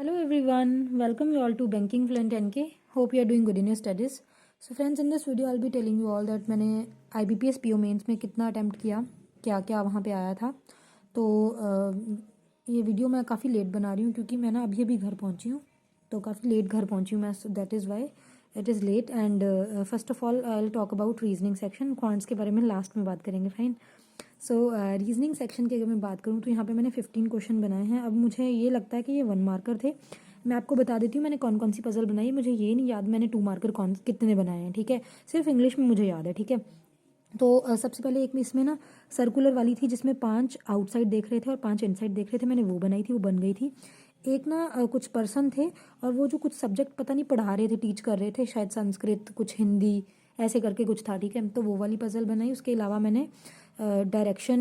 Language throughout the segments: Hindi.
Hello everyone, welcome you all to Banking Fluent NK. Hope you are doing good in your studies. So friends, in this video I'll be telling you all that मैंने IBPS PO मेंस में कितना अटैम्प्ट किया, क्या क्या वहाँ पे आया था। तो ये वीडियो मैं काफ़ी लेट बना रही हूँ क्योंकि मैं ना अभी घर पहुँची हूँ, तो काफ़ी लेट घर पहुँची हूँ मैं, so that is why it is late. And first of all I will talk about reasoning section. Quants के बारे में लास्ट में बात करेंगे, फाइन। सो रीजनिंग सेक्शन की अगर मैं बात करूँ तो यहाँ पे मैंने 15 क्वेश्चन बनाए हैं। अब मुझे ये लगता है कि ये 1 मार्कर थे। मैं आपको बता देती हूँ मैंने कौन कौन सी पजल बनाई है। मुझे ये नहीं याद मैंने 2 मार्कर कौन कितने बनाए हैं, ठीक है। सिर्फ इंग्लिश में मुझे याद है, ठीक है। तो सबसे पहले एक इसमें ना सर्कुलर वाली थी जिसमें 5 आउटसाइड देख रहे थे और 5 इनसाइड देख रहे थे। मैंने वो बनाई थी, वो बन गई थी। एक ना कुछ पर्सन थे और वो जो कुछ सब्जेक्ट पता नहीं पढ़ा रहे थे, टीच कर रहे थे, शायद संस्कृत, कुछ हिंदी, ऐसे करके कुछ था, ठीक है। तो वो वाली पजल बनाई। उसके अलावा मैंने डायरेक्शन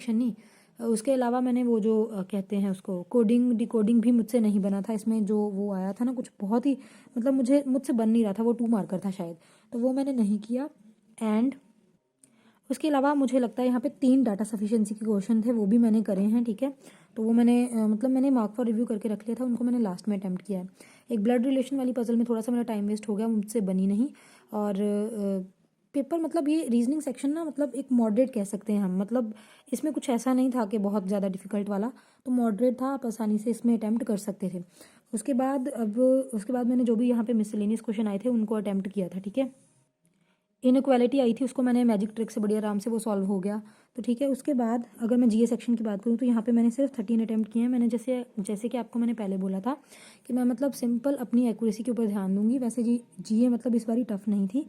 नहीं, उसके अलावा मैंने वो जो कहते हैं उसको कोडिंग डिकोडिंग भी मुझसे नहीं बना था। इसमें जो वो आया था ना कुछ बहुत ही मतलब मुझसे बन नहीं रहा था, वो 2 मार्कर था शायद, तो वो मैंने नहीं किया। एंड उसके अलावा मुझे लगता है यहाँ पे 3 डाटा सफिशिएंसी के क्वेश्चन थे, वो भी मैंने करे हैं, ठीक है। तो वो मैंने मतलब मैंने मार्क फॉर रिव्यू करके रख लिया था, उनको मैंने लास्ट में अटैम्प्ट किया है। एक ब्लड रिलेशन वाली पजल में थोड़ा सा मेरा टाइम वेस्ट हो गया, मुझसे बनी नहीं। और पेपर मतलब ये रीजनिंग सेक्शन ना मतलब एक मॉडरेट कह सकते हैं हम, मतलब इसमें कुछ ऐसा नहीं था कि बहुत ज़्यादा डिफिकल्ट वाला, तो मॉडरेट था, आप आसानी से इसमें अटैम्प्ट कर सकते थे। उसके बाद मैंने जो भी यहाँ पे मिसलेनियस क्वेश्चन आए थे उनको अटैम्प्ट किया था, ठीक है। इनक्वालिटी आई थी, उसको मैंने मैजिक ट्रिक से बढ़िया आराम से वो सॉल्व हो गया, तो ठीक है। उसके बाद अगर मैं जीए सेक्शन की बात करूँ तो यहाँ पे मैंने सिर्फ 13 अटैम्प्ट किए हैं। मैंने जैसे कि आपको मैंने पहले बोला था कि मैं मतलब सिंपल अपनी एक्यूरेसी के ऊपर ध्यान दूंगी। वैसे जीए मतलब इस बारी टफ नहीं थी।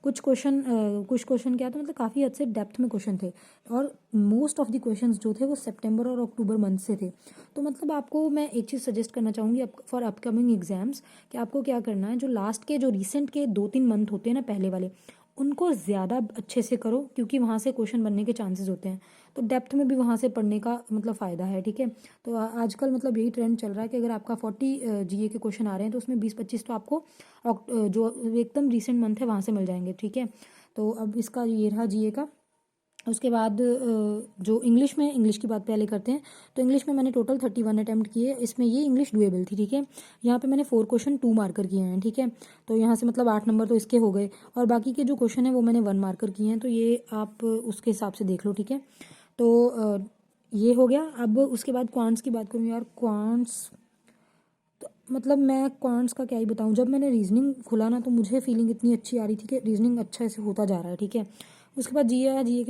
कुछ क्वेश्चन क्या था, मतलब काफ़ी हद से डेप्थ में क्वेश्चन थे और मोस्ट ऑफ द क्वेश्चंस जो थे वो सितंबर और अक्टूबर मंथ से थे। तो मतलब आपको मैं एक चीज़ सजेस्ट करना चाहूँगी फॉर अपकमिंग एग्जाम्स कि आपको क्या करना है, जो लास्ट के जो रिसेंट के 2-3 मंथ होते हैं ना पहले वाले, उनको ज़्यादा अच्छे से करो क्योंकि वहाँ से क्वेश्चन बनने के चांसेस होते हैं। तो डेप्थ में भी वहाँ से पढ़ने का मतलब फ़ायदा है, ठीक है। तो आजकल मतलब यही ट्रेंड चल रहा है कि अगर आपका 40 जीए के क्वेश्चन आ रहे हैं तो उसमें 20-25 तो आपको जो एकदम रिसेंट मंथ है वहाँ से मिल जाएंगे, ठीक है। तो अब इसका ये रहा जीए का। उसके बाद जो इंग्लिश की बात पहले करते हैं। तो इंग्लिश में मैंने टोटल 31 अटैम्प्ट किए। इसमें ये इंग्लिश डुएबल थी, ठीक है। यहाँ पे मैंने 4 क्वेश्चन 2 मार्कर किए हैं, ठीक है। तो यहाँ से मतलब 8 नंबर तो इसके हो गए और बाकी के जो क्वेश्चन है वो मैंने 1 मार्कर किए हैं, तो ये आप उसके हिसाब से देख लो, ठीक है। तो ये हो गया। अब उसके बाद क्वांट्स की बात करूँ यार, क्वांट्स तो मतलब मैं क्वांट्स का क्या ही बताऊँ। जब मैंने रीजनिंग खुला ना तो मुझे फीलिंग इतनी अच्छी आ रही थी कि रीजनिंग अच्छा ऐसे होता जा रहा है, ठीक है। उसके बाद जीए आया, जीए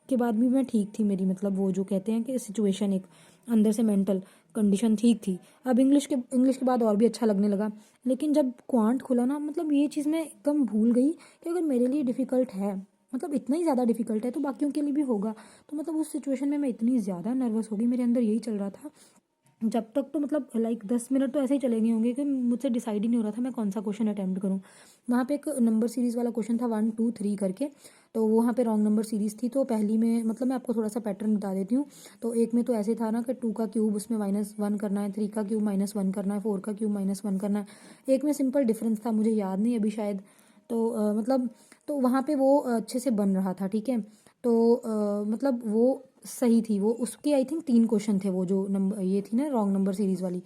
के बाद भी मैं ठीक थी, मेरी मतलब वो जो कहते हैं कि सिचुएशन एक अंदर से मेंटल कंडीशन ठीक थी। अब इंग्लिश के बाद और भी अच्छा लगने लगा। लेकिन जब क्वांट खुला ना मतलब ये चीज़ मैं एकदम भूल गई कि अगर मेरे लिए डिफ़िकल्ट है, मतलब इतना ही ज़्यादा डिफ़िकल्ट है, तो बाकियों के लिए भी होगा। तो मतलब उस सिचुएशन में मैं इतनी ज़्यादा नर्वस हो गई, मेरे अंदर यही चल रहा था जब तक, तो मतलब लाइक 10 मिनट तो ऐसे ही चले गए होंगे कि मुझसे डिसाइड ही नहीं हो रहा था मैं कौन सा क्वेश्चन अटैम्प्ट करूँ। वहाँ पे एक नंबर सीरीज़ वाला क्वेश्चन था 1 2 3 करके, तो वहाँ पे रॉन्ग नंबर सीरीज़ थी। तो पहली में मतलब मैं आपको थोड़ा सा पैटर्न बता देती हूँ। तो एक में तो ऐसे था ना कि 2 का क्यूब उसमें -1 करना है, 3 का क्यूब -1 करना है, 4 का क्यूब -1 करना है। एक में सिंपल डिफरेंस था, मुझे याद नहीं अभी शायद। तो मतलब तो वहाँ पे वो अच्छे से बन रहा था, ठीक है। तो मतलब वो सही थी वो, उसके आई थिंक 3 क्वेश्चन थे, वो जो नंबर ये थी ना रॉन्ग नंबर सीरीज़ वाली,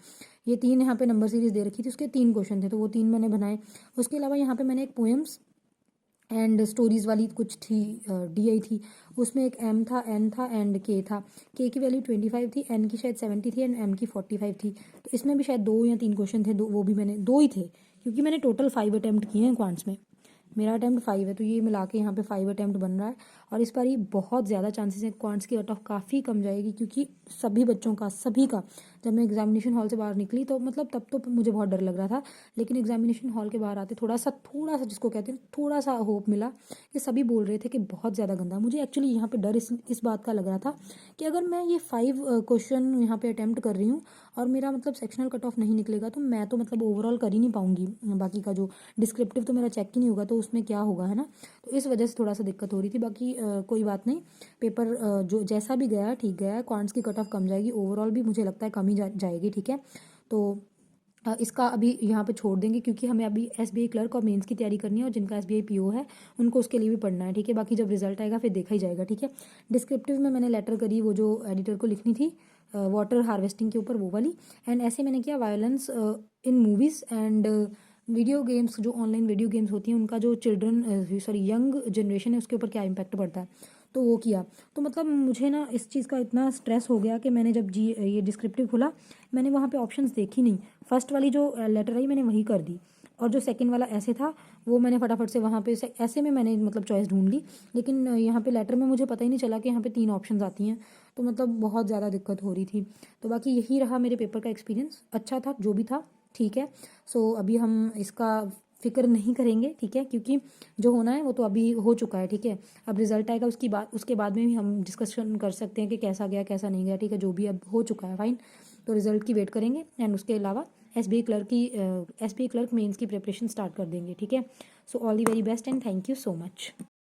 ये 3 यहाँ पे नंबर सीरीज़ दे रखी थी, उसके 3 क्वेश्चन थे, तो वो 3 मैंने बनाए। उसके अलावा यहाँ पे मैंने एक पोएम्स एंड स्टोरीज़ वाली कुछ थी, डीआई थी। उसमें एक एम था, एन था एंड के था। के की वैल्यू 25 थी, एन की शायद 70 थी एंड एम की 45 थी। तो इसमें भी शायद 2 या 3 क्वेश्चन थे, वो भी मैंने 2 ही थे क्योंकि मैंने टोटल 5 अटैम्प्ट किए हैं क्वांट्स में। मेरा अटैम्प्ट 5 है, तो ये मिला के यहाँ पे 5 अटैम्प्ट बन रहा है। और इस बार ये बहुत ज़्यादा चांसेस है क्वांट्स की कट ऑफ काफ़ी कम जाएगी क्योंकि सभी बच्चों का, सभी का, जब मैं एग्जामिनेशन हॉल से बाहर निकली तो मतलब तब तो मुझे बहुत डर लग रहा था, लेकिन एग्जामिनेशन हॉल के बाहर आते थोड़ा सा जिसको कहते हैं थोड़ा सा होप मिला कि सभी बोल रहे थे कि बहुत ज़्यादा गंदा। मुझे एक्चुअली यहाँ पे डर इस बात का लग रहा था कि अगर मैं ये 5 क्वेश्चन यहाँ पे अटैम्प्ट कर रही हूँ और मेरा मतलब सेक्शनल कट ऑफ नहीं निकलेगा तो मैं तो मतलब ओवरऑल कर ही नहीं पाऊंगी। बाकी का जो डिस्क्रिप्टिव तो मेरा चेक ही नहीं होगा, तो उसमें क्या होगा, है ना। तो इस वजह से थोड़ा सा दिक्कत हो रही थी। बाकी कोई बात नहीं, पेपर जो जैसा भी गया ठीक गया। क्वांट्स की कट ऑफ कम जाएगी, ओवरऑल भी मुझे लगता है कम ही जाएगी, ठीक है। तो इसका अभी यहाँ पे छोड़ देंगे क्योंकि हमें अभी एसबीआई क्लर्क और मेंस की तैयारी करनी है और जिनका एसबीआई पीओ है उनको उसके लिए भी पढ़ना है, ठीक है। बाकी जब रिजल्ट आएगा फिर देखा ही जाएगा, ठीक है। डिस्क्रिप्टिव में मैंने लेटर करी वो जो एडिटर को लिखनी थी, वाटर हार्वेस्टिंग के ऊपर वो वाली। एंड ऐसे मैंने किया violence in movies and video games, जो ऑनलाइन वीडियो गेम्स होती हैं उनका जो चिल्ड्रन सॉरी यंग जनरेशन है उसके ऊपर क्या इम्पैक्ट पड़ता है, तो वो किया। तो मतलब मुझे ना इस चीज़ का इतना स्ट्रेस हो गया कि मैंने जब ये डिस्क्रिप्टिव खोला, मैंने वहाँ पे ऑप्शंस देखी नहीं, फर्स्ट वाली जो लेटर आई मैंने वही कर दी, और जो सेकंड वाला ऐसे था वो मैंने फटाफट से वहाँ पे ऐसे में मैंने मतलब चॉइस ढूंढ ली। लेकिन यहाँ पे लेटर में मुझे पता ही नहीं चला कि यहाँ पे 3 ऑप्शंस आती हैं, तो मतलब बहुत ज़्यादा दिक्कत हो रही थी। तो बाकी यही रहा मेरे पेपर का एक्सपीरियंस, अच्छा था जो भी था, ठीक है। सो अभी हम इसका फिक्र नहीं करेंगे, ठीक है, क्योंकि जो होना है वो तो अभी हो चुका है, ठीक है। अब रिजल्ट आएगा उसके बाद में भी हम डिस्कशन कर सकते हैं कि कैसा गया कैसा नहीं गया, ठीक है, जो भी अब हो चुका है फाइन। तो रिजल्ट की वेट करेंगे एंड उसके अलावा एसबीआई क्लर्क मेंस की प्रिपरेशन स्टार्ट कर देंगे, ठीक है। So all the very best and thank you so much.